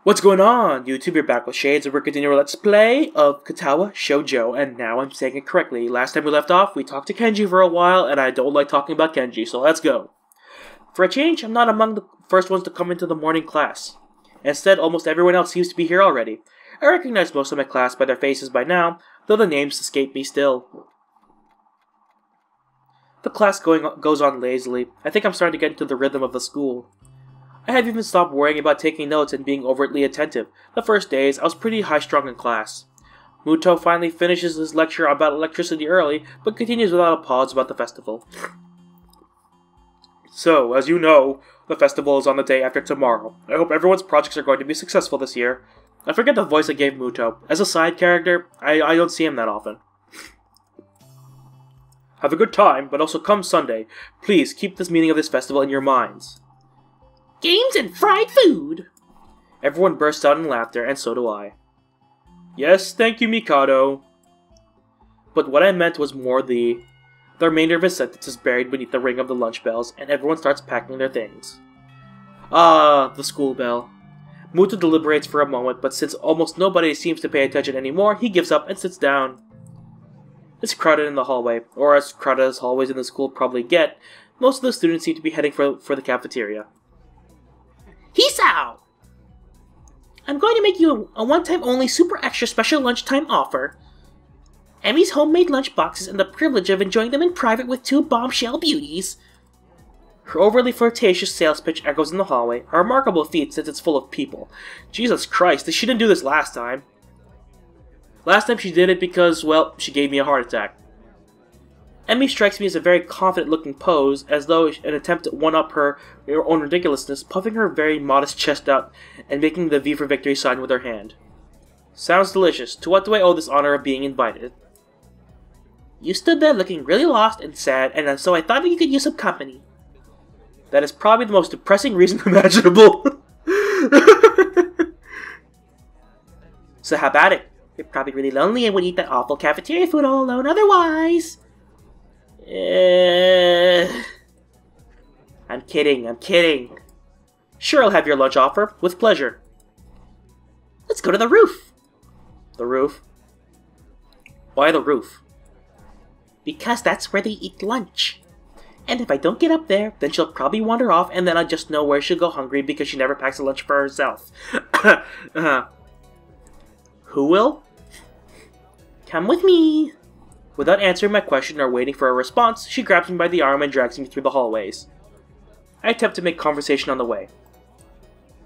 What's going on, YouTube? You're back with Shades, and we're continuing our Let's Play of Katawa Shoujo, and now I'm saying it correctly. Last time we left off, we talked to Kenji for a while, and I don't like talking about Kenji, so let's go. For a change, I'm not among the first ones to come into the morning class. Instead, almost everyone else seems to be here already. I recognize most of my class by their faces by now, though the names escape me still. The class goes on lazily. I think I'm starting to get into the rhythm of the school. I have even stopped worrying about taking notes and being overtly attentive. The first days, I was pretty high-strung in class. Muto finally finishes his lecture about electricity early, but continues without a pause about the festival. So, as you know, the festival is on the day after tomorrow. I hope everyone's projects are going to be successful this year. I forget the voice I gave Muto. As a side character, I don't see him that often. Have a good time, but also come Sunday. Please keep this meaning of this festival in your minds. Games and fried food! Everyone bursts out in laughter, and so do I. Yes, thank you, Mikado. But what I meant was more the remainder of his sentence is buried beneath the ring of the lunch bells, and everyone starts packing their things. Ah, the school bell. Muto deliberates for a moment, but since almost nobody seems to pay attention anymore, he gives up and sits down. It's crowded in the hallway, or as crowded as hallways in the school probably get. Most of the students seem to be heading for the cafeteria. Hisao! I'm going to make you a one-time only super extra special lunchtime offer. Emmy's homemade lunch boxes and the privilege of enjoying them in private with two bombshell beauties. Her overly flirtatious sales pitch echoes in the hallway, a remarkable feat since it's full of people. Jesus Christ, she didn't do this last time. Last time she did it because, well, she gave me a heart attack. Emmy strikes me as a very confident-looking pose, as though an attempt to one-up her own ridiculousness, puffing her very modest chest out and making the V for Victory sign with her hand. Sounds delicious. To what do I owe this honor of being invited? You stood there looking really lost and sad, and so I thought you could use some company. That is probably the most depressing reason imaginable. So how about it? You're probably really lonely and would eat that awful cafeteria food all alone otherwise. I'm kidding. Sure, I'll have your lunch offer, with pleasure. Let's go to the roof. The roof? Why the roof? Because that's where they eat lunch. And if I don't get up there, then she'll probably wander off, and then I'll just know where she'll go hungry because she never packs a lunch for herself. Who will? Come with me. Without answering my question or waiting for a response, she grabs me by the arm and drags me through the hallways. I attempt to make conversation on the way.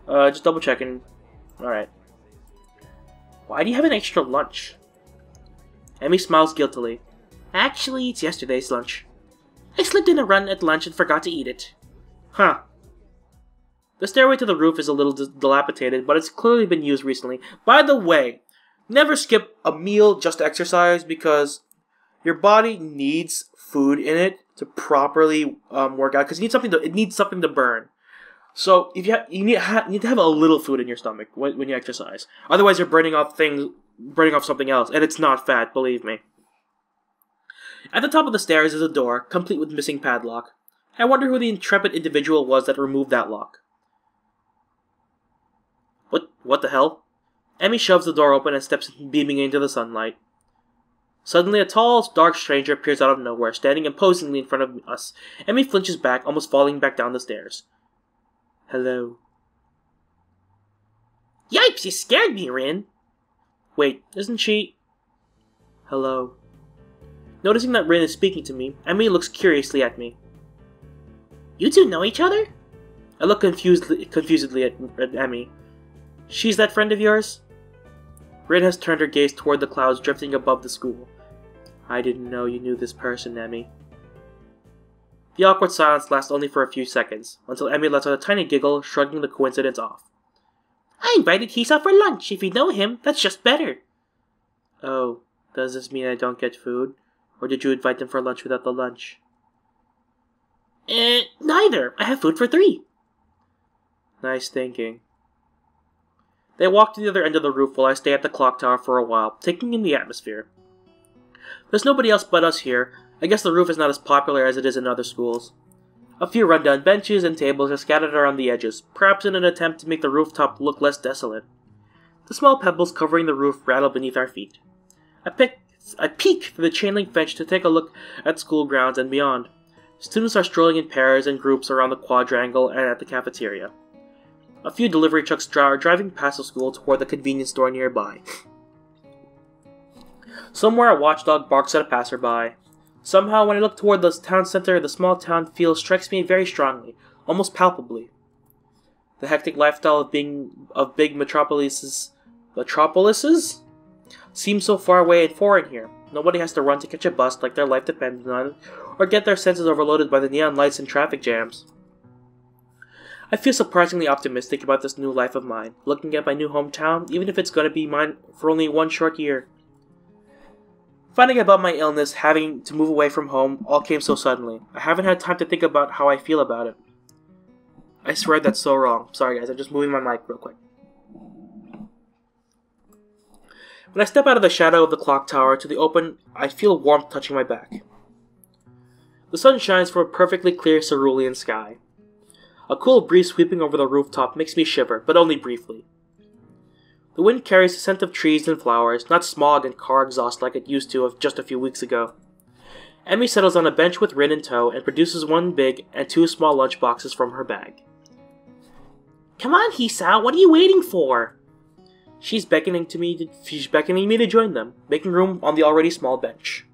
Just double checking. Alright. Why do you have an extra lunch? Emmy smiles guiltily. Actually, it's yesterday's lunch. I slipped in a run at lunch and forgot to eat it. Huh. The stairway to the roof is a little dilapidated, but it's clearly been used recently. By the way, never skip a meal just to exercise, because your body needs food in it to properly work out, because it needs something to burn. So if you need to have a little food in your stomach when you exercise. Otherwise, you're burning off something else, and it's not fat, believe me. At the top of the stairs is a door, complete with missing padlock. I wonder who the intrepid individual was that removed that lock. What the hell? Emmy shoves the door open and steps beaming into the sunlight. Suddenly, a tall, dark stranger appears out of nowhere, standing imposingly in front of us. Emmy flinches back, almost falling back down the stairs. Hello. Yipes, you scared me, Rin! Wait, isn't she... Hello. Noticing that Rin is speaking to me, Emmy looks curiously at me. You two know each other? I look confusedly at Emmy. She's that friend of yours? Rin has turned her gaze toward the clouds drifting above the school. I didn't know you knew this person, Emmy. The awkward silence lasts only for a few seconds, until Emmy lets out a tiny giggle, shrugging the coincidence off. I invited Hisao for lunch. If you know him, that's just better. Oh, does this mean I don't get food? Or did you invite them for lunch without the lunch? Neither. I have food for 3. Nice thinking. They walk to the other end of the roof while I stay at the clock tower for a while, taking in the atmosphere. There's nobody else but us here. I guess the roof is not as popular as it is in other schools. A few rundown benches and tables are scattered around the edges, perhaps in an attempt to make the rooftop look less desolate. The small pebbles covering the roof rattle beneath our feet. I peek through the chain-link fence to take a look at school grounds and beyond. Students are strolling in pairs and groups around the quadrangle and at the cafeteria. A few delivery trucks are driving past the school toward the convenience store nearby. Somewhere a watchdog barks at a passerby. Somehow, when I look toward the town center, the small town feel strikes me very strongly, almost palpably. The hectic lifestyle of big metropolises seems so far away and foreign here. Nobody has to run to catch a bus like their life depends on it, or get their senses overloaded by the neon lights and traffic jams. I feel surprisingly optimistic about this new life of mine, looking at my new hometown, even if it's going to be mine for only one short year. Finding out about my illness, having to move away from home, all came so suddenly. I haven't had time to think about how I feel about it. I swear that's so wrong. Sorry guys, I'm just moving my mic real quick. When I step out of the shadow of the clock tower to the open, I feel warmth touching my back. The sun shines from a perfectly clear cerulean sky. A cool breeze sweeping over the rooftop makes me shiver, but only briefly. The wind carries the scent of trees and flowers, not smog and car exhaust like it used to of just a few weeks ago. Emmy settles on a bench with Rin in tow and produces one big and two small lunch boxes from her bag. "Come on, Hisa, what are you waiting for?" She's beckoning me to join them, making room on the already small bench.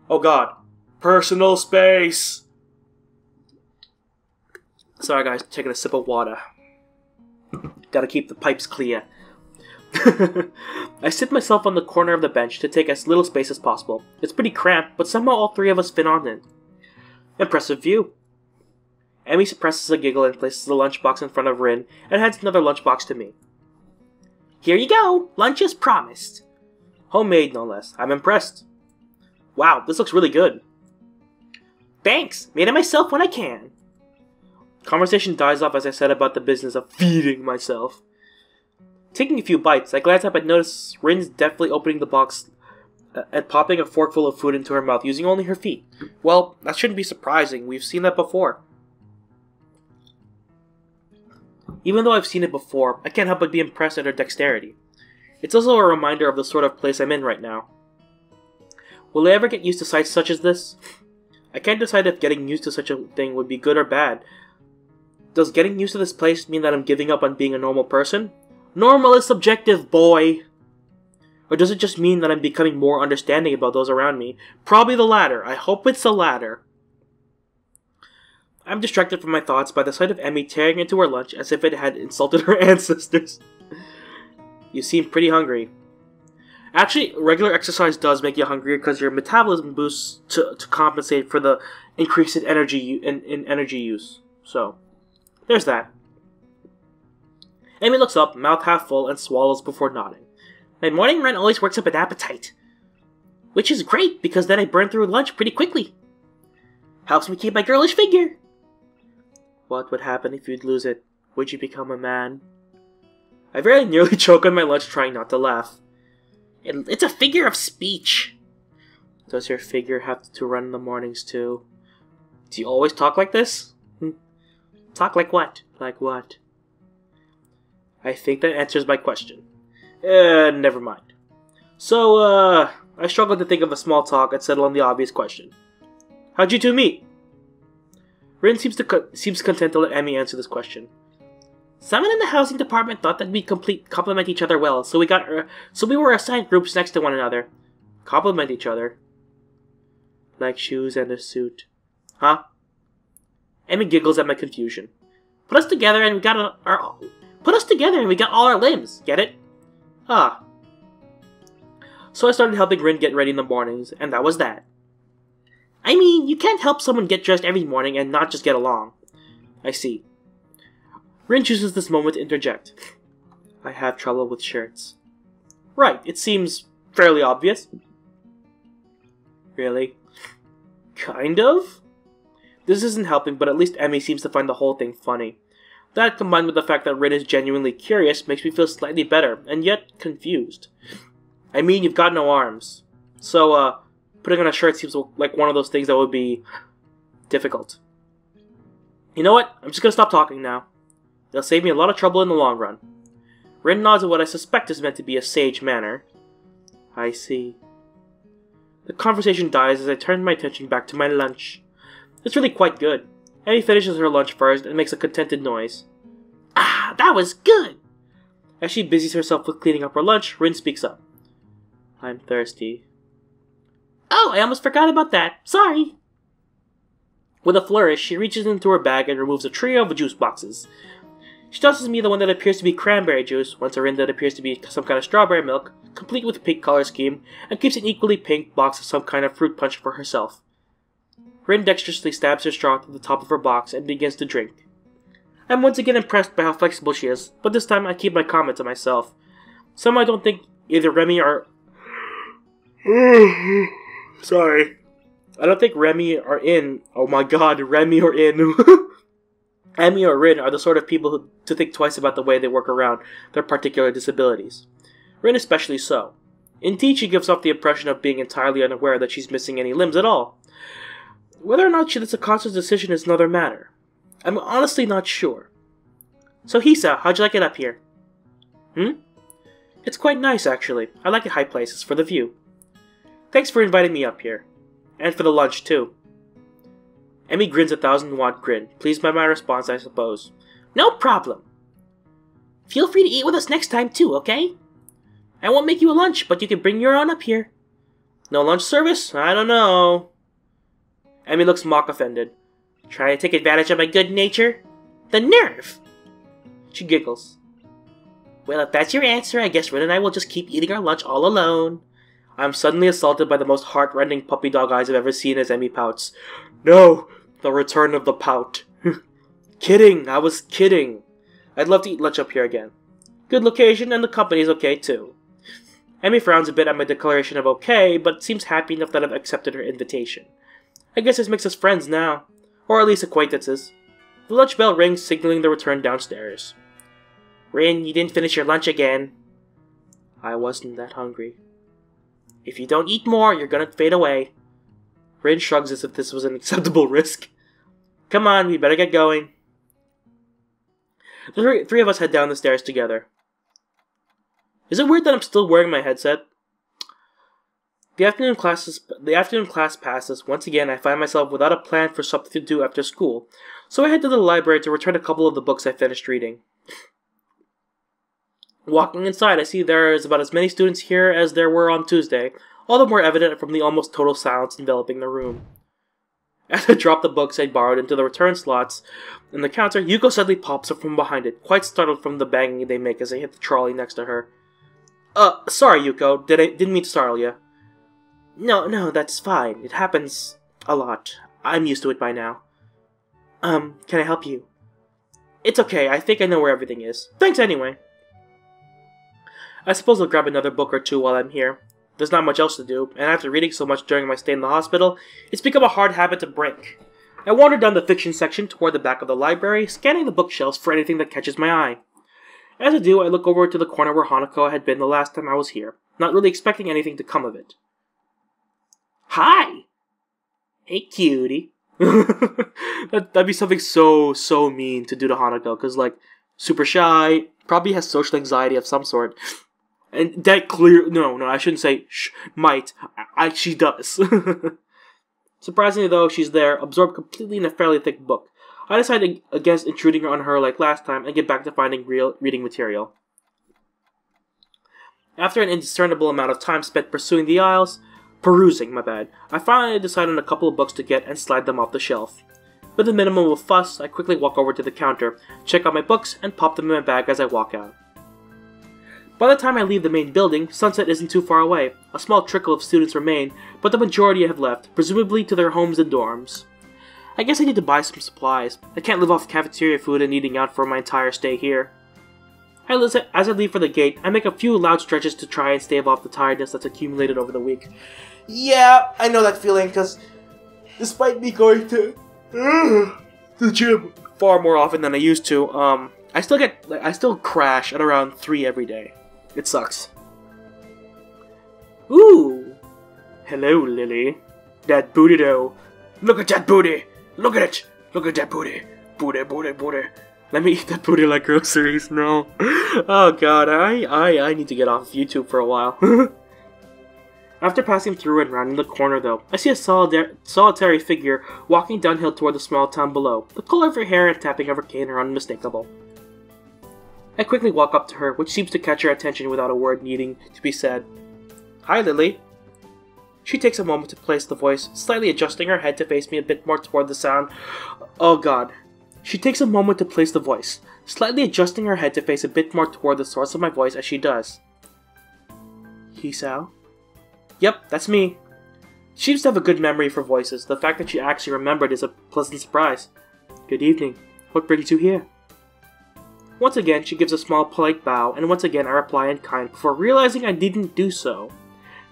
Oh god. Personal space! Sorry guys, taking a sip of water. Gotta keep the pipes clear. I sit myself on the corner of the bench to take as little space as possible. It's pretty cramped, but somehow all three of us fit on it. Impressive view. Emmy suppresses a giggle and places the lunchbox in front of Rin and hands another lunchbox to me. "Here you go! Lunch as promised!" Homemade, no less. I'm impressed. Wow, this looks really good. "Thanks! Made it myself when I can." Conversation dies off as I said about the business of feeding myself. Taking a few bites, I glance up and notice Rin's deftly opening the box and popping a forkful of food into her mouth using only her feet. Well, that shouldn't be surprising. We've seen that before. Even though I've seen it before, I can't help but be impressed at her dexterity. It's also a reminder of the sort of place I'm in right now. Will I ever get used to sights such as this? I can't decide if getting used to such a thing would be good or bad. Does getting used to this place mean that I'm giving up on being a normal person? Normal is subjective, boy! Or does it just mean that I'm becoming more understanding about those around me? Probably the latter. I hope it's the latter. I'm distracted from my thoughts by the sight of Emmy tearing into her lunch as if it had insulted her ancestors. You seem pretty hungry. Actually, regular exercise does make you hungrier because your metabolism boosts to compensate for the increase in energy use. So, there's that. Emmy looks up, mouth half full, and swallows before nodding. My morning run always works up an appetite. Which is great, because then I burn through lunch pretty quickly. Helps me keep my girlish figure. What would happen if you'd lose it? Would you become a man? I very nearly choke on my lunch trying not to laugh. It's a figure of speech. Does your figure have to run in the mornings too? Do you always talk like this? Talk like what? Like what? I think that answers my question. Never mind. So, I struggled to think of a small talk and settle on the obvious question. How'd you two meet? Rin seems content to let Emmy answer this question. Someone in the housing department thought that we'd complement each other well, so we were assigned groups next to one another. Complement each other? Like shoes and a suit. Huh? Emmy giggles at my confusion. Put us together and we got all our limbs. Get it? Ah. So I started helping Rin get ready in the mornings, and that was that. I mean, you can't help someone get dressed every morning and not just get along. I see. Rin chooses this moment to interject. I have trouble with shirts. Right, it seems fairly obvious. Really? Kind of? This isn't helping, but at least Emmy seems to find the whole thing funny. That, combined with the fact that Rin is genuinely curious, makes me feel slightly better, and yet confused. I mean, you've got no arms. So, putting on a shirt seems like one of those things that would be difficult. You know what? I'm just gonna stop talking now. It'll save me a lot of trouble in the long run. Rin nods at what I suspect is meant to be a sage manner. I see. The conversation dies as I turn my attention back to my lunch. It's really quite good. Emmy finishes her lunch first and makes a contented noise. Ah, that was good! As she busies herself with cleaning up her lunch, Rin speaks up. I'm thirsty. Oh, I almost forgot about that. Sorry. With a flourish, she reaches into her bag and removes a trio of juice boxes. She tosses me the one that appears to be cranberry juice, once a Rin that appears to be some kind of strawberry milk, complete with a pink color scheme, and keeps an equally pink box of some kind of fruit punch for herself. Rin dexterously stabs her straw to the top of her box and begins to drink. I'm once again impressed by how flexible she is, but this time I keep my comment to myself. Somehow I don't think either Remy or... Sorry. I don't think Remy or In... Oh my god, Remy or In... Emmy or Rin are the sort of people to think twice about the way they work around their particular disabilities. Rin especially so. Indeed, she gives off the impression of being entirely unaware that she's missing any limbs at all. Whether or not that's a conscious decision is another matter. I'm honestly not sure. So Hisa, how'd you like it up here? It's quite nice, actually. I like the high places for the view. Thanks for inviting me up here. And for the lunch, too. Emmy grins a 1,000-watt grin, pleased by my response, I suppose. No problem. Feel free to eat with us next time, too, okay? I won't make you a lunch, but you can bring your own up here. No lunch service? I don't know. Emmy looks mock-offended. Trying to take advantage of my good nature? The nerve! She giggles. Well, if that's your answer, I guess Rin and I will just keep eating our lunch all alone. I'm suddenly assaulted by the most heart-rending puppy dog eyes I've ever seen as Emmy pouts. No! The return of the pout. Kidding! I was kidding. I'd love to eat lunch up here again. Good location, and the company's okay, too. Emmy frowns a bit at my declaration of okay, but seems happy enough that I've accepted her invitation. I guess this makes us friends now. Or at least acquaintances. The lunch bell rings, signaling the return downstairs. Rin, you didn't finish your lunch again. I wasn't that hungry. If you don't eat more, you're gonna fade away. Rin shrugs as if this was an acceptable risk. Come on, we better get going. The three of us head down the stairs together. Is it weird that I'm still wearing my headset? The afternoon class passes. Once again, I find myself without a plan for something to do after school, so I head to the library to return a couple of the books I finished reading. Walking inside, I see there is about as many students here as there were on Tuesday, all the more evident from the almost total silence enveloping the room. As I drop the books I borrowed into the return slots in the counter, Yuko suddenly pops up from behind it, quite startled from the banging they make as I hit the trolley next to her. Sorry, Yuko. Didn't mean to startle you. No, that's fine. It happens a lot. I'm used to it by now. Can I help you? It's okay. I think I know where everything is. Thanks anyway. I suppose I'll grab another book or two while I'm here. There's not much else to do, and after reading so much during my stay in the hospital, it's become a hard habit to break. I wander down the fiction section toward the back of the library, scanning the bookshelves for anything that catches my eye. As I do, I look over to the corner where Hanako had been the last time I was here, not really expecting anything to come of it. Hi! Hey, cutie. That'd be something so mean to do to Hanako, because, like, super shy, probably has social anxiety of some sort. And that no, I shouldn't say might. She does. Surprisingly, though, she's there, absorbed completely in a fairly thick book. I decided against intruding on her like last time and get back to finding real reading material. After an indiscernible amount of time spent perusing, I finally decide on a couple of books to get and slide them off the shelf. With a minimum of fuss, I quickly walk over to the counter, check out my books, and pop them in my bag as I walk out. By the time I leave the main building, sunset isn't too far away. A small trickle of students remain, but the majority have left, presumably to their homes and dorms. I guess I need to buy some supplies. I can't live off cafeteria food and eating out for my entire stay here. As I leave for the gate, I make a few loud stretches to try and stave off the tiredness that's accumulated over the week. Yeah, I know that feeling, because despite me going to the gym far more often than I used to, I still crash at around 3 every day. It sucks. Ooh! Hello, Lilly. That booty though. Look at that booty! Look at it! Look at that booty! Booty, booty, booty. Let me eat that booty like groceries, no. Oh god, I need to get off of YouTube for a while. After passing through and rounding the corner though, I see a solitary figure walking downhill toward the small town below. The color of her hair and tapping of her cane are unmistakable. I quickly walk up to her, which seems to catch her attention without a word needing to be said. Hi, Lilly. She takes a moment to place the voice, slightly adjusting her head to face me a bit more toward the sound. Oh god. She takes a moment to place the voice, slightly adjusting her head to face a bit more toward the source of my voice as she does. Hisao? Yep, that's me. She seems to have a good memory for voices. The fact that she actually remembered is a pleasant surprise. Good evening. What brings you here? Once again, she gives a small polite bow, and once again I reply in kind before realizing I didn't do so.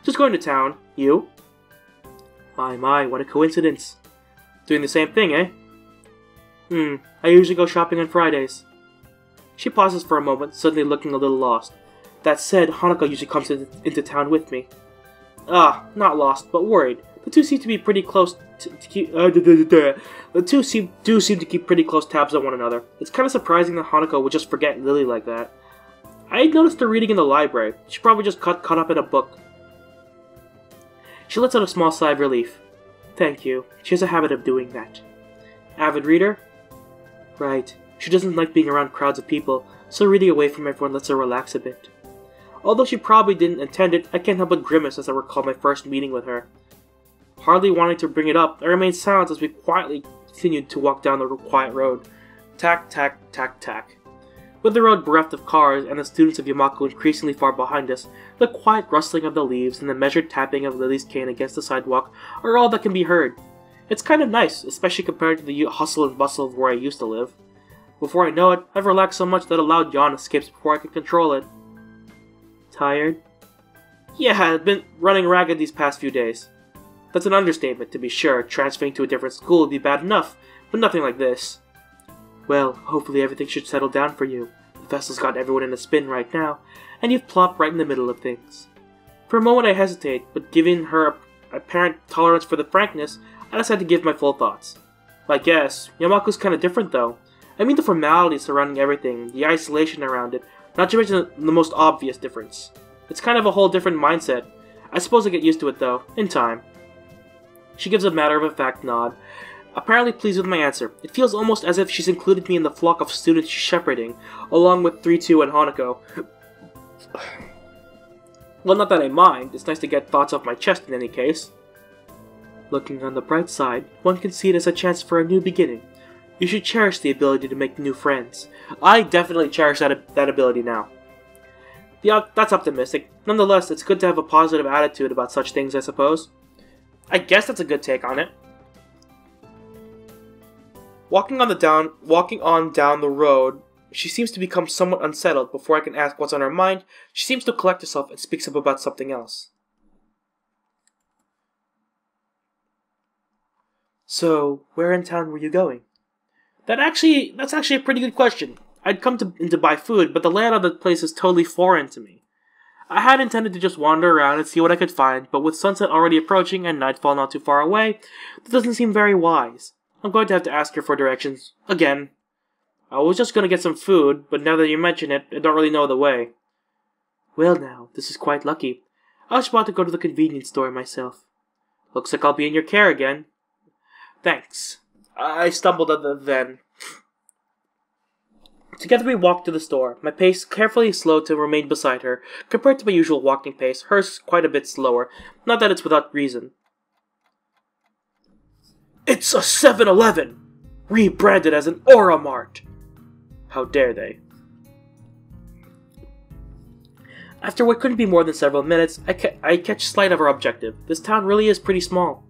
Just going to town. You? My, what a coincidence. Doing the same thing, eh? I usually go shopping on Fridays. She pauses for a moment, suddenly looking a little lost. That said, Hanako usually comes into town with me. Not lost, but worried. The two seem to be pretty close to keep. The two seem to keep pretty close tabs on one another. It's kind of surprising that Hanako would just forget Lilly like that. I noticed her reading in the library. She probably just caught up in a book. She lets out a small sigh of relief. Thank you. She has a habit of doing that. Avid reader? Right. She doesn't like being around crowds of people, so reading away from everyone lets her relax a bit. Although she probably didn't intend it, I can't help but grimace as I recall my first meeting with her. Hardly wanting to bring it up, I remained silent as we quietly continued to walk down the quiet road. Tack, tack, tack, tack. With the road bereft of cars and the students of Yamaku increasingly far behind us, the quiet rustling of the leaves and the measured tapping of Lily's cane against the sidewalk are all that can be heard. It's kind of nice, especially compared to the hustle and bustle of where I used to live. Before I know it, I've relaxed so much that a loud yawn escapes before I can control it. Tired? Yeah, I've been running ragged these past few days. That's an understatement, to be sure. Transferring to a different school would be bad enough, but nothing like this. Well, hopefully everything should settle down for you. The vessel's got everyone in a spin right now, and you've plopped right in the middle of things. For a moment I hesitate, but given her apparent tolerance for the frankness, I decide to give my full thoughts. I guess, Yamaku's kinda different though. I mean the formalities surrounding everything, the isolation around it, not to mention the most obvious difference. It's kind of a whole different mindset. I suppose I get used to it though, in time. She gives a matter-of-fact nod, apparently pleased with my answer. It feels almost as if she's included me in the flock of students she's shepherding, along with 3-2 and Hanako. Well, not that I mind, it's nice to get thoughts off my chest in any case. Looking on the bright side, one can see it as a chance for a new beginning. You should cherish the ability to make new friends. I definitely cherish that ability now. Yeah, that's optimistic. Nonetheless, it's good to have a positive attitude about such things, I suppose. I guess that's a good take on it. Walking on down the road, she seems to become somewhat unsettled. Before I can ask what's on her mind, she seems to collect herself and speaks up about something else. So, where in town were you going? That's actually a pretty good question. I'd come in to buy food, but the layout of the place is totally foreign to me. I had intended to just wander around and see what I could find, but with sunset already approaching and nightfall not too far away, that doesn't seem very wise. I'm going to have to ask her for directions, again. I was just going to get some food, but now that you mention it, I don't really know the way. Well now, this is quite lucky. I was about to go to the convenience store myself. Looks like I'll be in your care again. Thanks. I stumbled at the then. Together we walked to the store, my pace carefully slowed to remain beside her. Compared to my usual walking pace, hers quite a bit slower, not that it's without reason. It's a 7-Eleven! Rebranded as an Aura Mart! How dare they? After what couldn't be more than several minutes, I catch sight of our objective. This town really is pretty small.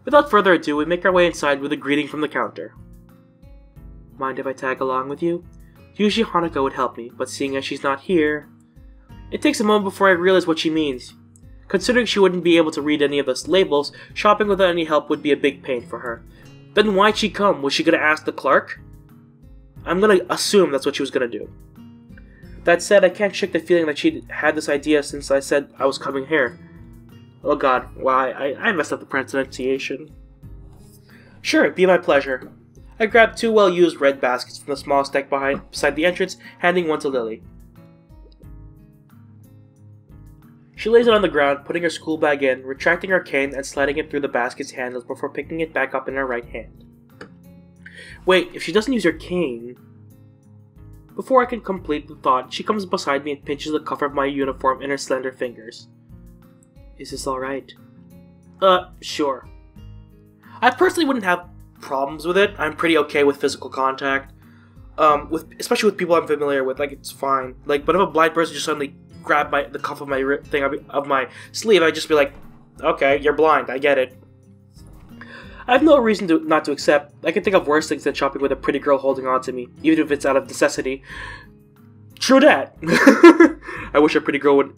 Without further ado, we make our way inside with a greeting from the counter. Mind if I tag along with you? Usually Hanako would help me, but seeing as she's not here... It takes a moment before I realize what she means. Considering she wouldn't be able to read any of the labels, shopping without any help would be a big pain for her. Then why'd she come? Was she gonna ask the clerk? I'm gonna assume that's what she was gonna do. That said, I can't shake the feeling that she'd had this idea since I said I was coming here. Oh god, why? I messed up the pronunciation. Sure, it'd be my pleasure. I grabbed 2 well-used red baskets from the small stack beside the entrance, handing one to Lilly. She lays it on the ground, putting her school bag in, retracting her cane and sliding it through the basket's handles before picking it back up in her right hand. Wait, if she doesn't use her cane... Before I can complete the thought, she comes beside me and pinches the cuff of my uniform in her slender fingers. Is this alright? Sure. I personally wouldn't have problems with it. I'm pretty okay with physical contact. Especially with people I'm familiar with, like, it's fine. Like, but if a blind person just suddenly grab the cuff of my of my sleeve, I'd just be like, okay, you're blind, I get it. I have no reason not to accept. I can think of worse things than shopping with a pretty girl holding on to me, even if it's out of necessity. True that. I wish a pretty girl would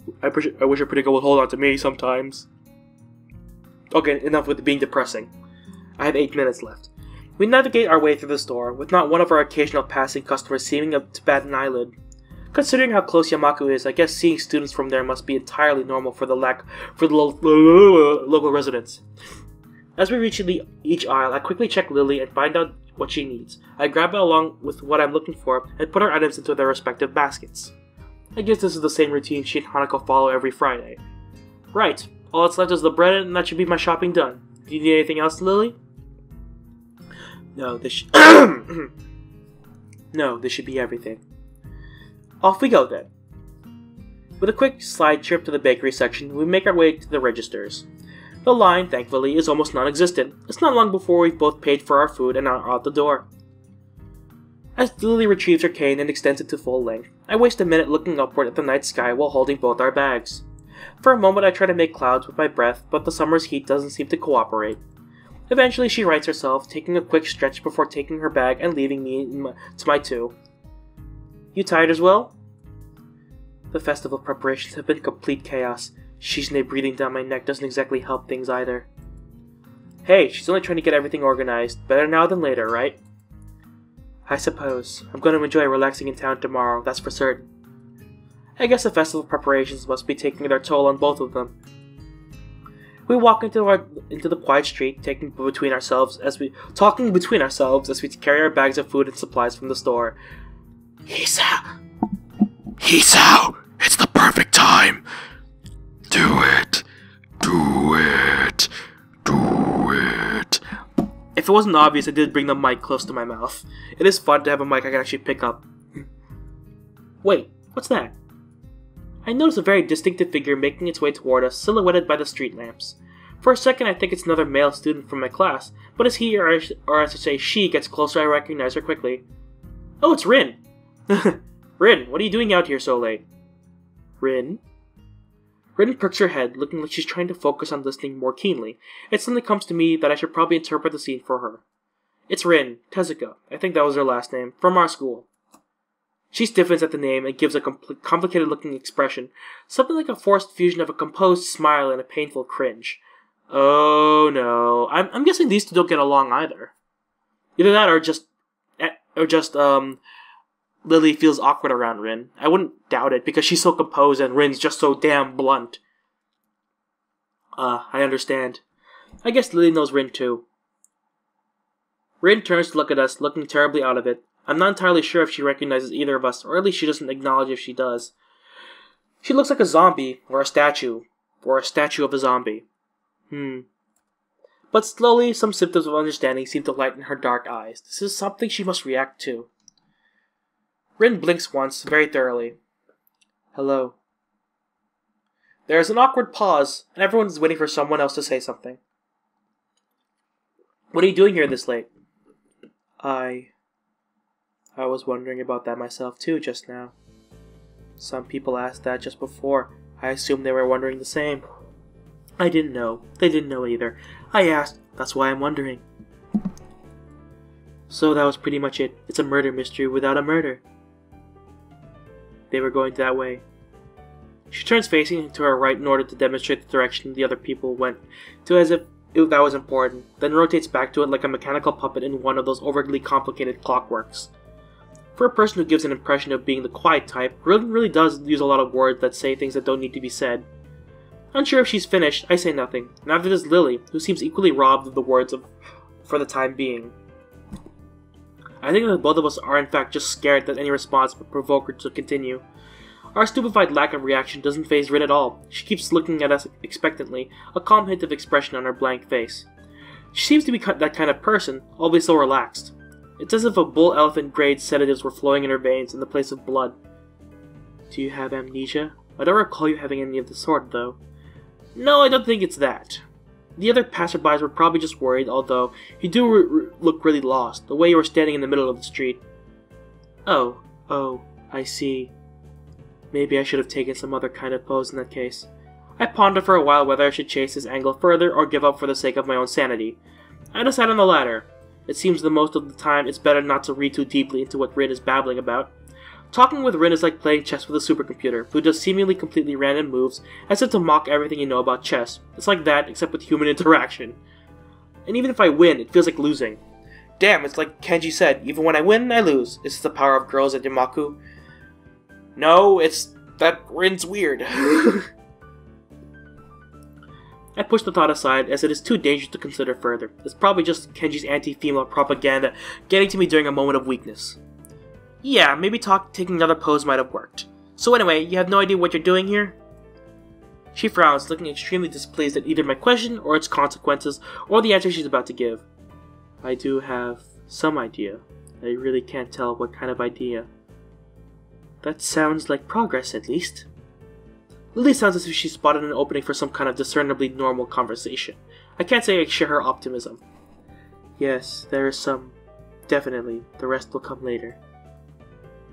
hold on to me sometimes. Okay, enough with being depressing. I have 8 minutes left. We navigate our way through the store, with not one of our occasional passing customers seeming to bat an eyelid. Considering how close Yamaku is, I guess seeing students from there must be entirely normal for the local residents. As we reach each aisle, I quickly check Lilly and find out what she needs. I grab it along with what I'm looking for and put our items into their respective baskets. I guess this is the same routine she and Hanako follow every Friday. Right, all that's left is the bread and that should be my shopping done. Do you need anything else, Lilly? No, this should be everything. Off we go then. With a quick slide trip to the bakery section, we make our way to the registers. The line, thankfully, is almost non-existent. It's not long before we've both paid for our food and are out the door. As Lilly retrieves her cane and extends it to full length, I waste a minute looking upward at the night sky while holding both our bags. For a moment I try to make clouds with my breath, but the summer's heat doesn't seem to cooperate. Eventually she rights herself, taking a quick stretch before taking her bag and leaving me to my 2. You tired as well? The festival preparations have been complete chaos. Shizune breathing down my neck doesn't exactly help things either. Hey, she's only trying to get everything organized. Better now than later, right? I suppose. I'm going to enjoy relaxing in town tomorrow, that's for certain. I guess the festival preparations must be taking their toll on both of them. We walk into the quiet street, talking between ourselves as we carry our bags of food and supplies from the store. Hisao, it's the perfect time. Do it. If it wasn't obvious, I did bring the mic close to my mouth. It is fun to have a mic I can actually pick up. Wait, what's that? I notice a very distinctive figure making its way toward us, silhouetted by the street lamps. For a second I think it's another male student from my class, but as he, or as I say she, gets closer I recognize her quickly. Oh, it's Rin! Rin, what are you doing out here so late? Rin? Rin perks her head, looking like she's trying to focus on listening more keenly. It suddenly comes to me that I should probably interpret the scene for her. It's Rin, Tezuka, I think that was her last name, from our school. She stiffens at the name and gives a complicated-looking expression, something like a forced fusion of a composed smile and a painful cringe. Oh no, I'm guessing these two don't get along either. Either that or just Lilly feels awkward around Rin. I wouldn't doubt it, because she's so composed and Rin's just so damn blunt. I understand. I guess Lilly knows Rin too. Rin turns to look at us, looking terribly out of it. I'm not entirely sure if she recognizes either of us, or at least she doesn't acknowledge if she does. She looks like a zombie, or a statue of a zombie. But slowly, some symptoms of understanding seem to lighten her dark eyes. This is something she must react to. Rin blinks once, very thoroughly. Hello. There is an awkward pause, and everyone is waiting for someone else to say something. What are you doing here this late? I was wondering about that myself too just now. Some people asked that just before. I assumed they were wondering the same. I didn't know. They didn't know either. I asked. That's why I'm wondering. So that was pretty much it. It's a murder mystery without a murder. They were going that way. She turns facing to her right in order to demonstrate the direction the other people went to, as if that was important, then rotates back to it like a mechanical puppet in one of those overly complicated clockworks. For a person who gives an impression of being the quiet type, Rin really does use a lot of words that say things that don't need to be said. Unsure if she's finished, I say nothing. Neither does Lilly, who seems equally robbed of the words for the time being. I think that both of us are in fact just scared that any response would provoke her to continue. Our stupefied lack of reaction doesn't faze Rin at all. She keeps looking at us expectantly, a calm hint of expression on her blank face. She seems to be that kind of person, always so relaxed. It's as if a bull elephant grade sedatives were flowing in her veins in the place of blood. Do you have amnesia? I don't recall you having any of the sort, though. No, I don't think it's that. The other passerbys were probably just worried, although you do look really lost, the way you were standing in the middle of the street. Oh, I see. Maybe I should have taken some other kind of pose in that case. I pondered for a while whether I should chase this angle further or give up for the sake of my own sanity. I decided on the latter. It seems that most of the time it's better not to read too deeply into what Rin is babbling about. Talking with Rin is like playing chess with a supercomputer, who does seemingly completely random moves as if to mock everything you know about chess. It's like that, except with human interaction. And even if I win, it feels like losing. Damn, it's like Kenji said, even when I win, I lose. Is this the power of girls at Yamaku? No, it's that Rin's weird. I push the thought aside, as it is too dangerous to consider further. It's probably just Kenji's anti-female propaganda getting to me during a moment of weakness. Yeah, maybe taking another pose might have worked. So anyway, you have no idea what you're doing here? She frowns, looking extremely displeased at either my question or its consequences, or the answer she's about to give. I do have some idea. I really can't tell what kind of idea. That sounds like progress, at least. Lilly sounds as if she spotted an opening for some kind of discernibly normal conversation. I can't say I share her optimism. Yes, there is some. Definitely. The rest will come later.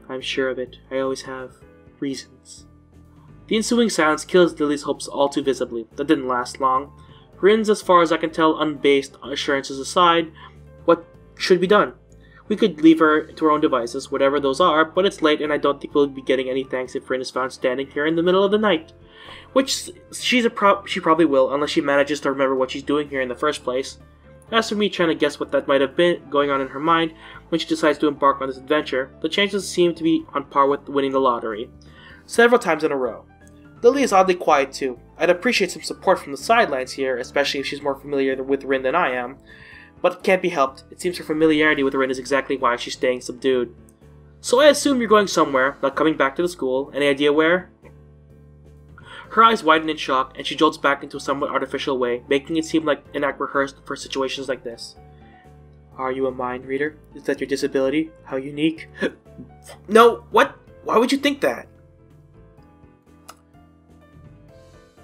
I'm sure of it. I always have reasons. The ensuing silence kills Lilly's hopes all too visibly. That didn't last long. Rin's, as far as I can tell, unbased assurances aside, what should be done? We could leave her to her own devices, whatever those are, but it's late and I don't think we'll be getting any thanks if Rin is found standing here in the middle of the night. Which she probably will, unless she manages to remember what she's doing here in the first place. As for me trying to guess what that might have been going on in her mind when she decides to embark on this adventure, the chances seem to be on par with winning the lottery. Several times in a row. Lilly is oddly quiet too. I'd appreciate some support from the sidelines here, especially if she's more familiar with Rin than I am. But it can't be helped. It seems her familiarity with Rin is exactly why she's staying subdued. So I assume you're going somewhere, not coming back to the school. Any idea where? Her eyes widen in shock, and she jolts back into a somewhat artificial way, making it seem like an act rehearsed for situations like this. Are you a mind reader? Is that your disability? How unique? No, what? Why would you think that?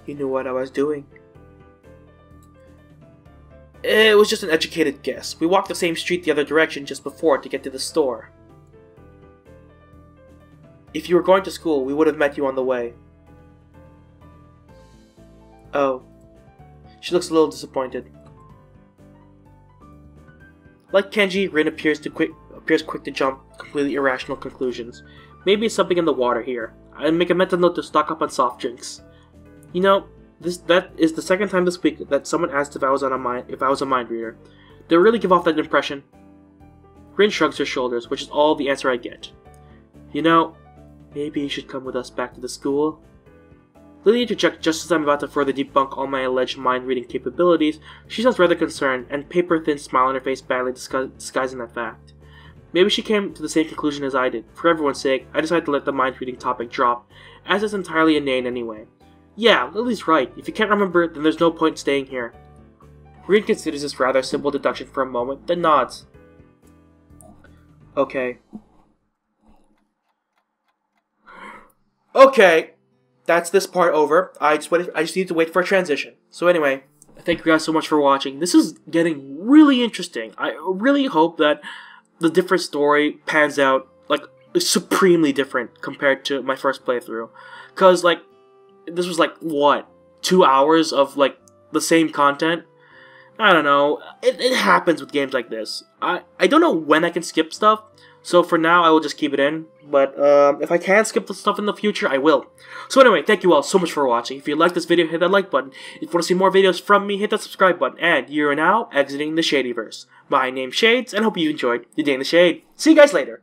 You knew what I was doing. It was just an educated guess. We walked the same street the other direction just before to get to the store. If you were going to school, we would have met you on the way. Oh. She looks a little disappointed. Like Kenji, Rin appears quick to jump completely irrational conclusions. Maybe it's something in the water here. I'd make a mental note to stock up on soft drinks. You know, that is the second time this week that someone asked if I was a mind reader. Do I really give off that impression? Rin shrugs her shoulders, which is all the answer I get. You know, maybe you should come with us back to the school. Lilly interjects just as I'm about to further debunk all my alleged mind-reading capabilities. She sounds rather concerned, and paper-thin smile on her face badly disguising that fact. Maybe she came to the same conclusion as I did. For everyone's sake, I decided to let the mind-reading topic drop, as it's entirely inane anyway. Yeah, Lily's right. If you can't remember, then there's no point staying here. Rin considers this rather simple deduction for a moment, then nods. Okay. Okay. That's this part over. I just need to wait for a transition. So anyway, thank you guys so much for watching. This is getting really interesting. I really hope that the different story pans out, like, supremely different compared to my first playthrough. Because, like, this was like, what? 2 hours of, like, the same content? I don't know. It happens with games like this. I don't know when I can skip stuff. So for now, I will just keep it in. But if I can skip the stuff in the future, I will. So anyway, thank you all so much for watching. If you liked this video, hit that like button. If you want to see more videos from me, hit that subscribe button. And you are now exiting the Shadyverse. My name's Shades, and I hope you enjoyed your day in the shade. See you guys later.